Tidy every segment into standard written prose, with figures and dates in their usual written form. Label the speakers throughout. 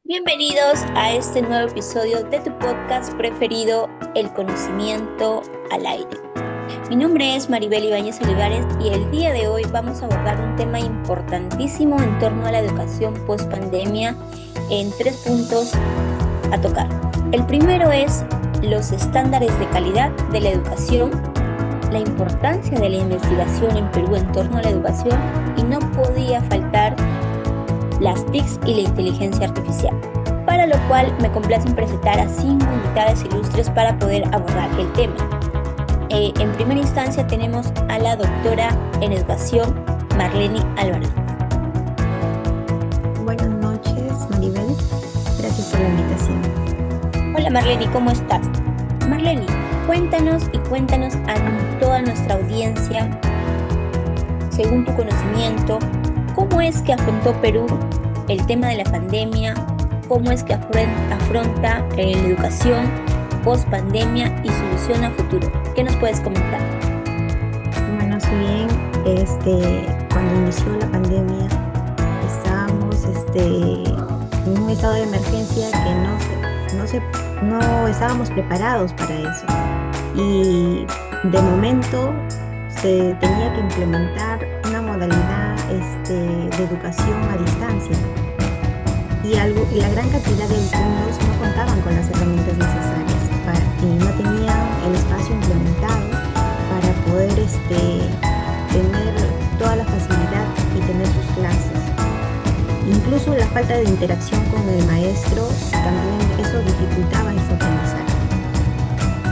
Speaker 1: Bienvenidos a este nuevo episodio de tu podcast preferido, El Conocimiento al Aire. Mi nombre es Maribel Ibáñez Olivares y el día de hoy vamos a abordar un tema importantísimo en torno a la educación post-pandemia en 3 puntos a tocar. El primero es los estándares de calidad de la educación, la importancia de la investigación en Perú en torno a la educación y no podía faltar las TICs y la inteligencia artificial, para lo cual me complace presentar a 5 invitadas ilustres para poder abordar el tema. En primera instancia tenemos a la doctora en educación, Marleny Álvarez.
Speaker 2: Buenas noches, Maribel. Gracias por la invitación.
Speaker 1: Hola Marleny, ¿cómo estás? Marleny, cuéntanos a toda nuestra audiencia, según tu conocimiento, ¿cómo es que afrontó Perú el tema de la pandemia? ¿Cómo es que afronta la educación post-pandemia y su visión a futuro? ¿Qué nos puedes comentar?
Speaker 2: Bueno, si bien cuando inició la pandemia estábamos en un estado de emergencia que no estábamos preparados para eso. Y de momento se tenía que implementar una modalidad de educación a distancia y la gran cantidad de alumnos no contaban con las herramientas necesarias y no tenían el espacio implementado para poder tener toda la facilidad y tener sus clases. Incluso la falta de interacción con el maestro también eso dificultaba su aprendizaje.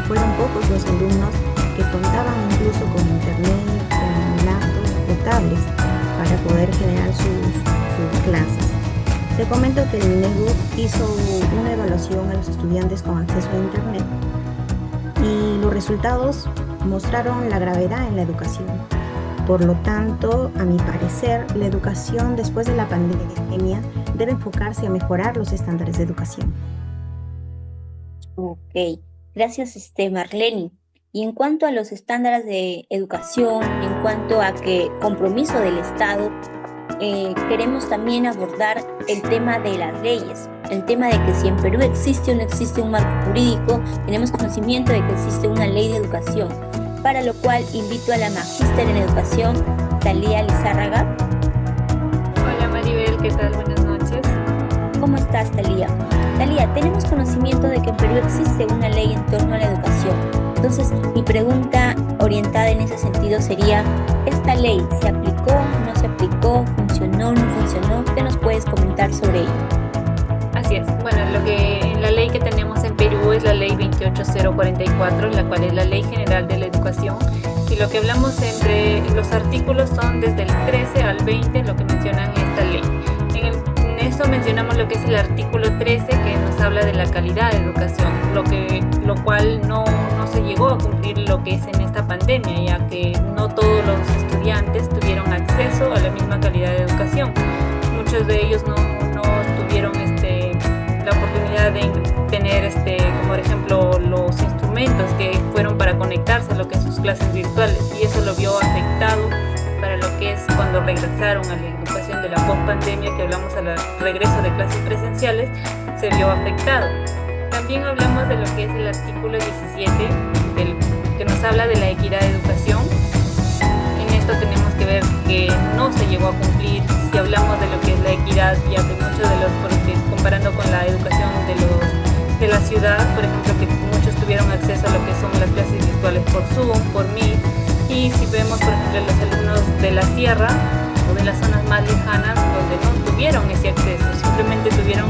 Speaker 2: Fueron pocos los alumnos que contaban incluso con internet, con laptops o tablets para poder generar sus clases. Te comento que el INEDU hizo una evaluación a los estudiantes con acceso a internet y los resultados mostraron la gravedad en la educación. Por lo tanto, a mi parecer, la educación después de la pandemia debe enfocarse a mejorar los estándares de educación.
Speaker 1: Ok, gracias Marleny. Y en cuanto a los estándares de educación, en cuanto a qué compromiso del Estado, queremos también abordar el tema de las leyes, el tema de que si en Perú existe o no existe un marco jurídico, tenemos conocimiento de que existe una ley de educación, para lo cual invito a la magíster en educación, Thalía Lizárraga.
Speaker 3: Hola Maribel, ¿qué tal? Buenas noches.
Speaker 1: ¿Cómo estás, Thalía? Thalía, tenemos conocimiento de que en Perú existe una ley en torno a la educación. Entonces, mi pregunta orientada en ese sentido sería, ¿esta ley se aplicó, no se aplicó, funcionó, no funcionó? ¿Qué nos puedes comentar sobre ello?
Speaker 3: Así es. Bueno, la ley que tenemos en Perú es la ley 28044, la cual es la Ley General de la Educación. Y lo que hablamos entre los artículos son desde el 13 al 20, lo que mencionan esta ley. En esto mencionamos lo que es el artículo 13, que nos habla de la calidad de educación, lo cual no se llegó a cumplir lo que es en esta pandemia, ya que no todos los estudiantes tuvieron acceso a la misma calidad de educación. Muchos de ellos no tuvieron la oportunidad de tener, como por ejemplo, los instrumentos que fueron para conectarse a lo que es sus clases virtuales, y eso lo vio afectado para lo que es cuando regresaron a la educación de la post-pandemia, que hablamos al regreso de clases presenciales, se vio afectado. También hablamos de lo que es el artículo 17, que nos habla de la equidad de educación. En esto tenemos que ver que no se llegó a cumplir si hablamos de lo que es la equidad, ya que muchos porque comparando con la educación de la ciudad, por ejemplo, que muchos tuvieron acceso a lo que son las clases virtuales por Zoom, por Meet, y si vemos, por ejemplo, los alumnos de la sierra o de las zonas más lejanas donde no tuvieron ese acceso, simplemente tuvieron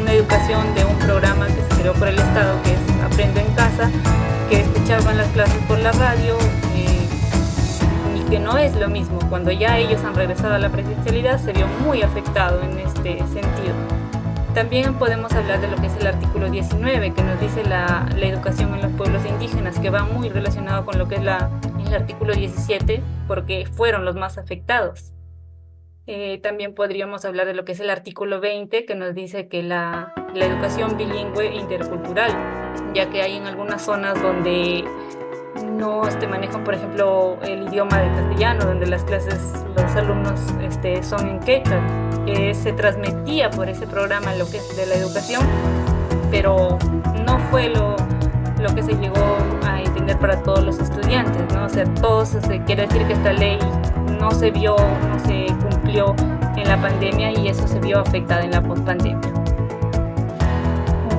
Speaker 3: una educación de un programa que se creó por el Estado, que es Aprendo en Casa, que escuchaban las clases por la radio, y que no es lo mismo. Cuando ya ellos han regresado a la presencialidad, se vio muy afectado en este sentido. También podemos hablar de lo que es el artículo 19, que nos dice la educación en los pueblos indígenas, que va muy relacionado con lo que es el artículo 17, porque fueron los más afectados. También podríamos hablar de lo que es el artículo 20, que nos dice que la educación bilingüe e intercultural, ya que hay en algunas zonas donde no manejan, por ejemplo, el idioma de castellano, donde las clases, los alumnos son en quechua. Se transmitía por ese programa lo que es de la educación, pero no fue lo que se llegó a entender para todos los estudiantes, ¿no? O sea, quiere decir que esta ley no se cumplió en la pandemia y eso se vio afectada en la pospandemia.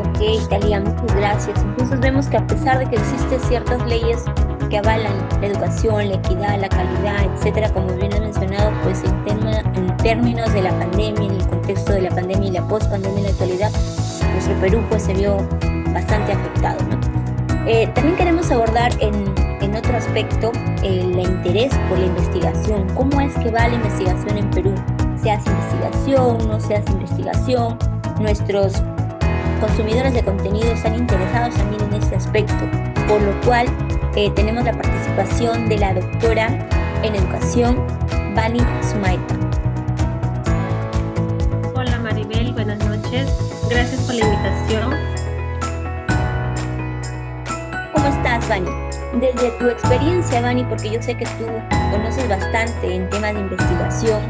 Speaker 1: Ok, Thalía, muchas gracias. Entonces vemos que a pesar de que existen ciertas leyes que avalan la educación, la equidad, la calidad, etcétera, como bien has mencionado, pues en términos de la pandemia, en el contexto de la pandemia y la pospandemia en la actualidad, nuestro Perú pues se vio bastante afectado, ¿no? También queremos abordar en otro aspecto el interés por la investigación. ¿Cómo es que va la investigación en Perú? ¿Se hace investigación? ¿No se hace investigación? Nuestros consumidores de contenido están interesados también en este aspecto, por lo cual tenemos la participación de la doctora en educación, Vani Sumaeta.
Speaker 4: Hola Maribel, buenas noches. Gracias por la invitación.
Speaker 1: ¿Cómo estás, Vani? Desde tu experiencia, Vani, porque yo sé que tú conoces bastante en temas de investigación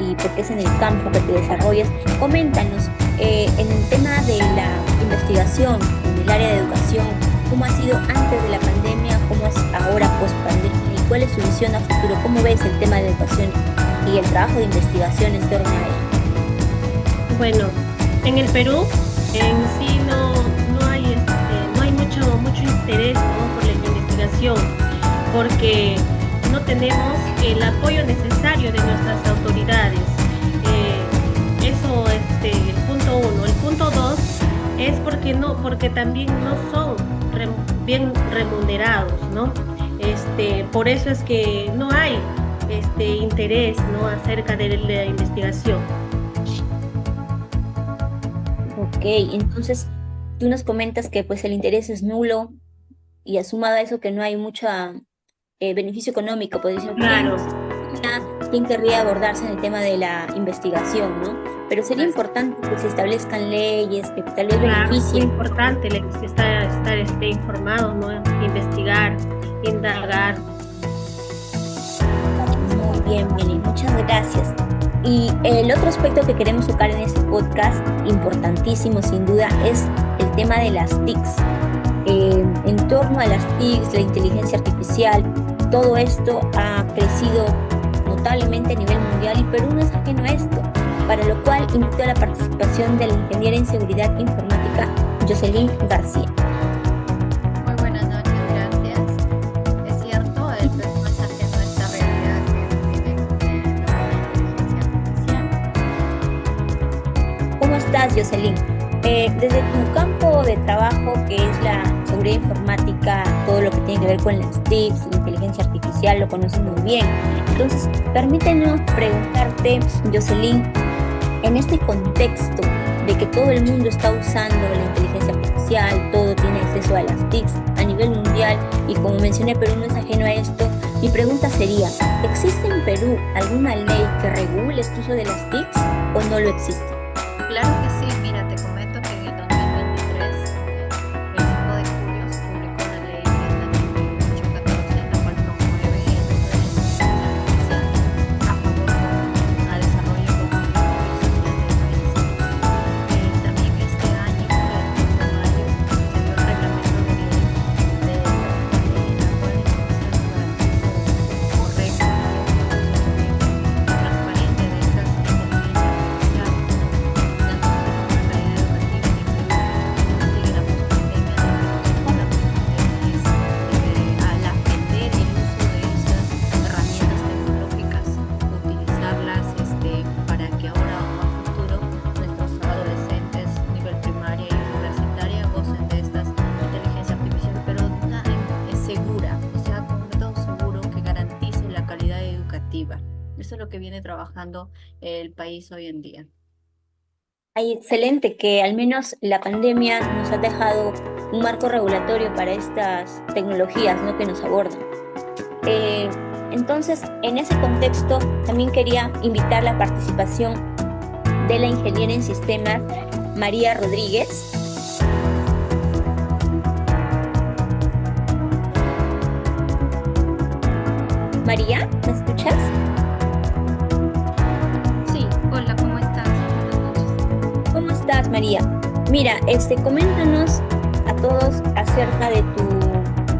Speaker 1: y porque es en el campo que te desarrollas, coméntanos en el tema de la investigación en el área de educación, ¿cómo ha sido antes de la pandemia? ¿Cómo es ahora post-pandemia? ¿Y cuál es tu visión a futuro? ¿Cómo ves el tema de educación y el trabajo de investigación en torno a él?
Speaker 4: Bueno, en el Perú en sí no hay mucho interés, ¿no?, por la investigación, porque no tenemos el apoyo necesario de nuestras autoridades. Eso es el punto 1. El punto 2 es porque también no son bien remunerados, ¿no? Por eso es que no hay interés, ¿no?, acerca de la investigación.
Speaker 1: Ok, entonces tú nos comentas que pues el interés es nulo y sumado a eso que no hay mucho beneficio económico, pues dicen,
Speaker 4: Claro.
Speaker 1: ¿quién querría abordarse en el tema de la investigación, ¿no? Pero sería importante que se establezcan leyes que tal vez beneficien.
Speaker 4: Es importante estar informado, ¿no?, investigar, indagar.
Speaker 1: Muy bien, Beni, muchas gracias. Y el otro aspecto que queremos tocar en este podcast, importantísimo sin duda, es el tema de las TICs. En torno a las TICs, la inteligencia artificial, todo esto ha crecido notablemente a nivel mundial y Perú no es ajeno a esto, para lo cual invito a la participación de la ingeniera en seguridad informática, Jocelyn García.
Speaker 5: Muy buenas noches, gracias. Es cierto, el Perú no es ajeno a esta realidad que tiene la inteligencia artificial.
Speaker 1: ¿Cómo estás, Jocelyn? Desde tu campo de trabajo, que es la seguridad informática, todo lo que tiene que ver con las TICs, la inteligencia artificial, lo conoces muy bien. Entonces, permítenos preguntarte, Jocelyn, en este contexto de que todo el mundo está usando la inteligencia artificial, todo tiene acceso a las TICs a nivel mundial y como mencioné, Perú no es ajeno a esto, mi pregunta sería, ¿existe en Perú alguna ley que regule el uso de las TICs o no lo existe?
Speaker 5: Claro que sí, mira, te comento que en el 2023, el 5 de julio, se publicó la ley que es la ley 2814, la cual promueve el uso de la inteligencia artificial a favor al desarrollo económico y social del país. También este año, el 2 de mayo, se dio el reglamento de ley de esta ley, en la cual la Comisión garantiza el uso correcto y transparente de estas inteligencias artificiales. Al aprender el uso de estas herramientas tecnológicas, utilizarlas para que ahora o a futuro nuestros adolescentes nivel primaria y universitaria gocen de estas inteligencias artificiales, pero es segura, o sea, con un método seguro que garantice la calidad educativa. Eso es lo que viene trabajando el país hoy en día.
Speaker 1: Ay, excelente, que al menos la pandemia nos ha dejado un marco regulatorio para estas tecnologías, ¿no?, que nos abordan. Entonces, en ese contexto, también quería invitar la participación de la ingeniera en sistemas, María Rodríguez. María, ¿me escuchas?
Speaker 6: Sí, hola, ¿cómo estás? Buenas noches.
Speaker 1: ¿Cómo estás, María? Mira, coméntanos a todos acerca de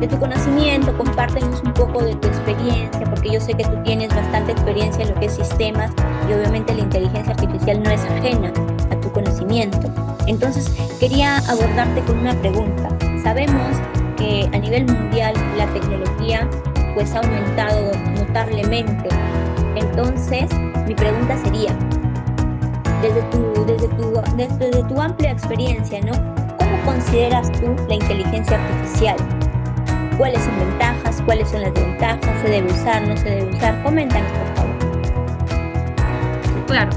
Speaker 1: tu conocimiento, compártenos un poco de tu experiencia, porque yo sé que tú tienes bastante experiencia en lo que es sistemas y obviamente la inteligencia artificial no es ajena a tu conocimiento. Entonces, quería abordarte con una pregunta. Sabemos que a nivel mundial la tecnología pues ha aumentado notablemente. Entonces, mi pregunta sería, desde tu amplia experiencia, ¿no? ¿Cómo consideras tú la inteligencia artificial? ¿Cuáles son ventajas? ¿Cuáles son las desventajas? ¿Se debe usar? ¿No se debe usar? Coméntanos, por favor.
Speaker 6: Claro,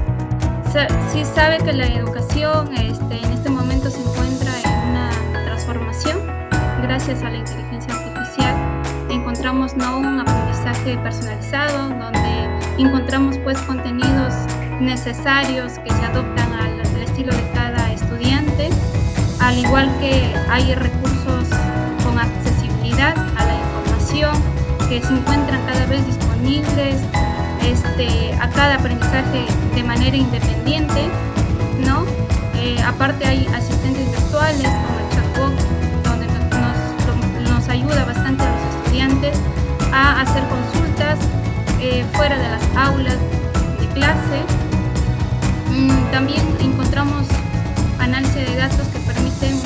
Speaker 6: sí sabe que la educación en este momento se encuentra en una transformación gracias a la inteligencia artificial. Encontramos ¿no? un aprendizaje personalizado donde encontramos pues contenidos necesarios que se adoptan al estilo de cada estudiante, al igual que hay recursos con accesibilidad a la información que se encuentran cada vez disponibles a cada aprendizaje de manera independiente, ¿no? Aparte hay asistentes virtuales como el chatbot, donde nos ayuda bastante a los estudiantes a hacer consultas fuera de las aulas de clase. También encontramos análisis de datos que permiten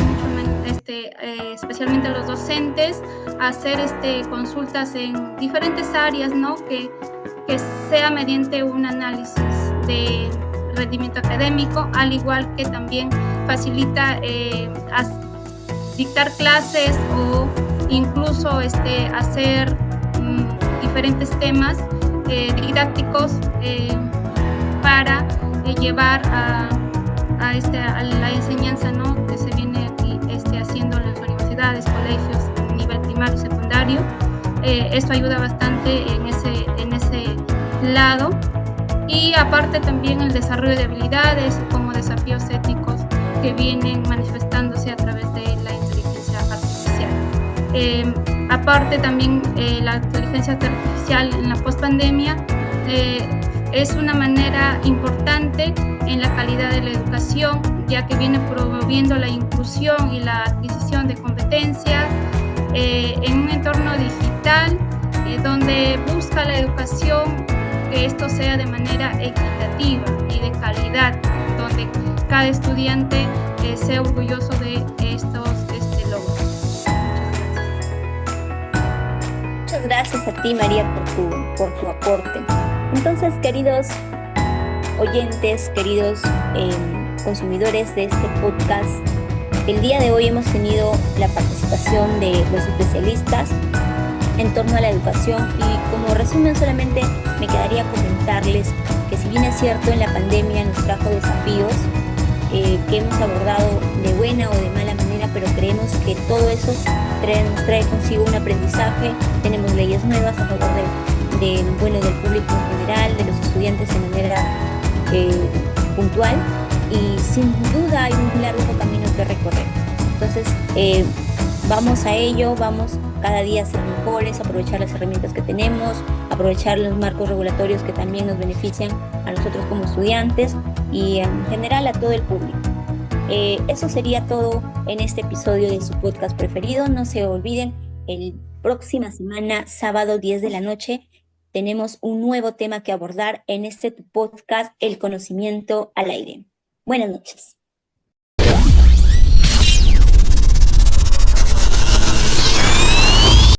Speaker 6: especialmente a los docentes hacer consultas en diferentes áreas, ¿no? Que sea mediante un análisis de rendimiento académico, al igual que también facilita dictar clases o incluso hacer diferentes temas didácticos para llevar a la enseñanza, ¿no? Que se viene aquí haciendo en las universidades, colegios, a nivel primario y secundario. Esto ayuda bastante en ese lado. Y aparte también el desarrollo de habilidades como desafíos éticos que vienen manifestándose a través de la inteligencia artificial. Aparte también la inteligencia artificial en la pospandemia es una manera importante en la calidad de la educación, ya que viene promoviendo la inclusión y la adquisición de competencias en un entorno digital donde busca la educación que esto sea de manera equitativa y de calidad, donde cada estudiante sea orgulloso de estos logros.
Speaker 1: Muchas gracias a ti, María, por tu aporte. Entonces, queridos oyentes, queridos consumidores de este podcast, el día de hoy hemos tenido la participación de los especialistas en torno a la educación y como resumen solamente me quedaría comentarles que si bien es cierto en la pandemia nos trajo desafíos que hemos abordado de buena o de mala manera, pero creemos que todo eso nos trae consigo un aprendizaje. Tenemos leyes nuevas a favor del público en general, de los estudiantes de manera puntual, y sin duda hay un largo camino que recorrer. Entonces vamos a ello, vamos cada día a ser mejores, aprovechar las herramientas que tenemos, aprovechar los marcos regulatorios que también nos benefician a nosotros como estudiantes y en general a todo el público. Eso sería todo en este episodio de su podcast preferido. No se olviden, el próxima semana, sábado 10 de la noche, tenemos un nuevo tema que abordar en este podcast, El conocimiento al aire. Buenas noches.